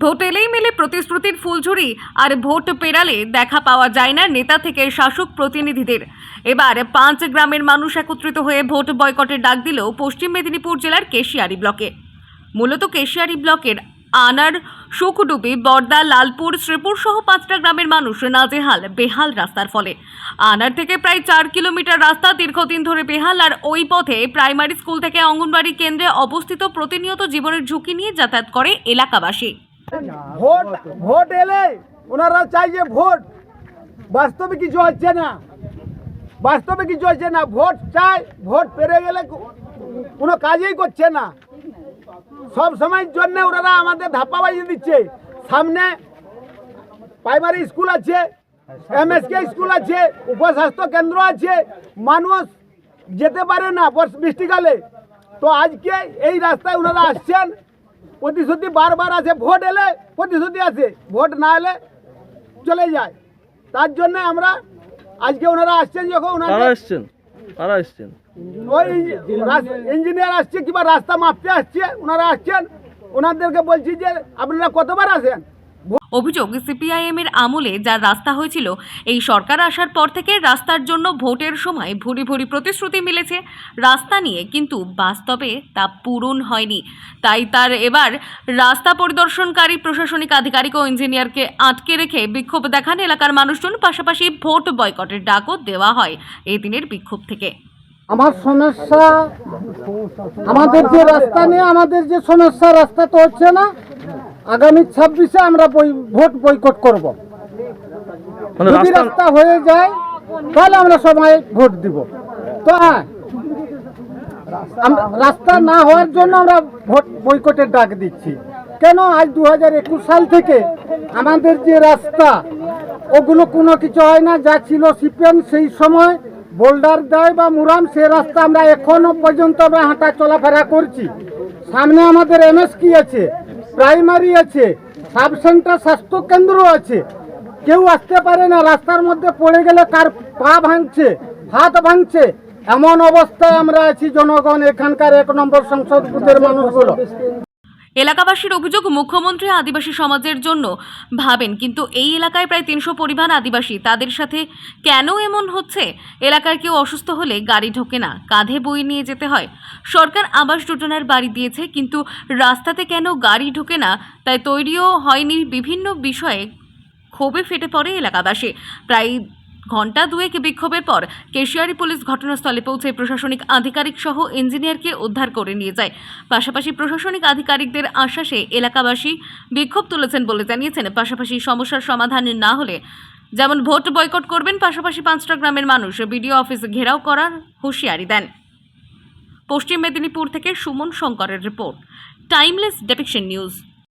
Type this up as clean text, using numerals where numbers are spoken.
Vote এলেই মেলে প্রতিশ্রুতির ফুলঝুরি, আর ভোট পেরালে দেখা পাওয়া যায় না নেতা থেকে শাসক প্রতিনিধিদের। এবার 5 গ্রামের মানুষ একত্রিত হয়ে ভোট বয়কটের ডাক দিল পশ্চিম মেদিনীপুর জেলার কেশিয়ারি ব্লকে। মূলত কেশিয়ারি ব্লকের আনার, সুখডুবি, বর্দা, লালপুর, শ্রীপুর সহ 5টা গ্রামের মানুষ নাজেহাল বেহাল রাস্তার ফলে। আনার থেকে প্রায় 4 কিলোমিটার রাস্তা দীর্ঘদিন ধরে বেহাল, আর ওই পথে প্রাইমারি স্কুল থেকে অঙ্গনবাড়ি কেন্দ্রে অবস্থিত প্রতিনিয়ত জীবনের ঝুঁকি নিয়ে যাতায়াত করে এলাকাবাসী। ভোট এলে ওনারা চাই যে ভোট, বাস্তবে কিছু হচ্ছে না, ভোট চাই, ভোট পেরে গেলে কোনো কাজই করছে না। সব সময়ের জন্য ওনারা আমাদের ধাপ্পাবাজি দিচ্ছে। সামনে প্রাইমারি স্কুল আছে, MSK স্কুল আছে, উপস্বাস্থ্য কেন্দ্র আছে, মানুষ যেতে পারে না বৃষ্টিকালে। তো আজকে এই রাস্তায় ওনারা আসছেন, প্রতিশ্রুতি বারবার আছে, ভোট এলে প্রতিশ্রুতি আছে, ভোট না এলে চলে যায়। তার জন্য আমরা আজকে ওনারা আসছেন, যখন ওনারা আসছেন ওই ইঞ্জিনিয়ার আসছে কিংবা রাস্তা মাপতে আসছে, ওনারা আসছেন, ওনাদেরকে বলছি যে আপনারা কতবার আসেন। অভিযোগ, সিপিআইএম এর আমলে যা রাস্তা হয়েছিল, এই সরকার আসার পর থেকে রাস্তার জন্য ভোটের সময় ভুরি ভুরি প্রতিশ্রুতি মিলেছে রাস্তা নিয়ে, কিন্তু বাস্তবে তা পূরণ হয়নি। তাই তার এবার রাস্তা পরিদর্শনকারী প্রশাসনিক আধিকারিক ও ইঞ্জিনিয়ারকে আটকে রেখে বিক্ষোভ দেখান এলাকার মানুষজন। পাশাপাশি ভোট বয়কটের ডাকও দেওয়া হয় এই দিনের বিক্ষোভ থেকে। আমার সমস্যা, আমাদের যে রাস্তা নিয়ে আমাদের যে সমস্যা, রাস্তা তো হচ্ছে না। আগামী 26-এ আমরা ভোট বয়কট করব। যদি রাস্তা হয়ে যায় তাহলে আমরা সবাই ভোট দিব। তো হ্যাঁ, রাস্তা না হওয়ার জন্য আমরা ভোট বয়কটের ডাক দিচ্ছি। কেন আজ 2021 সাল থেকে আমাদের যে রাস্তা, ওগুলো কোনো কিছু হয় না। যা ছিল সিপিএম সেই সময় বোল্ডার দেয় বা মুরাম, সে রাস্তা আমরা এখনো পর্যন্ত আমরা হাঁটা চলাফেরা করছি। সামনে আমাদের MSK আছে, প্রাইমারি আছে, সাব সেন্টার স্বাস্থ্য কেন্দ্র আছে, কেউ আসতে পারে না। রাস্তার মধ্যে পড়ে গেলে কার পা ভাঙছে, হাত ভাঙছে, এমন অবস্থায় আমরা আছি জনগণ, এখানকার 1 নম্বর সংসদ বুথের মানুষগুলো। এলাকাবাসীর অভিযোগ, মুখ্যমন্ত্রী আদিবাসী সমাজের জন্য ভাবেন, কিন্তু এই এলাকায় প্রায় 300 পরিবার আদিবাসী। তাদের সাথে কেন এমন হচ্ছে? এলাকার কেউ অসুস্থ হলে গাড়ি ঢোকে না, কাঁধে বই নিয়ে যেতে হয়। সরকার আবাস যোজনার বাড়ি দিয়েছে, কিন্তু রাস্তাতে কেন গাড়ি ঢোকে না, তাই তৈরিও হয়নি। বিভিন্ন বিষয়ে ক্ষোভে ফেটে পড়ে এলাকাবাসী। প্রায় ঘণ্টা দুয়েক বিক্ষোভের পর কেশিয়ারি পুলিশ ঘটনাস্থলে পৌঁছে প্রশাসনিক আধিকারিক সহ ইঞ্জিনিয়ারকে উদ্ধার করে নিয়ে যায়। পাশাপাশি প্রশাসনিক আধিকারিকদের আশ্বাসে এলাকাবাসী বিক্ষোভ তুলেছেন বলে জানিয়েছেন। পাশাপাশি সমস্যার সমাধান না হলে যেমন ভোট বয়কট করবেন। পাশাপাশি 5টা গ্রামের মানুষ বিডিও অফিস ঘেরাও করার হুঁশিয়ারি দেন। পশ্চিম মেদিনীপুর থেকে সুমন শঙ্করের রিপোর্ট, টাইমলেস ডেপিকশন নিউজ।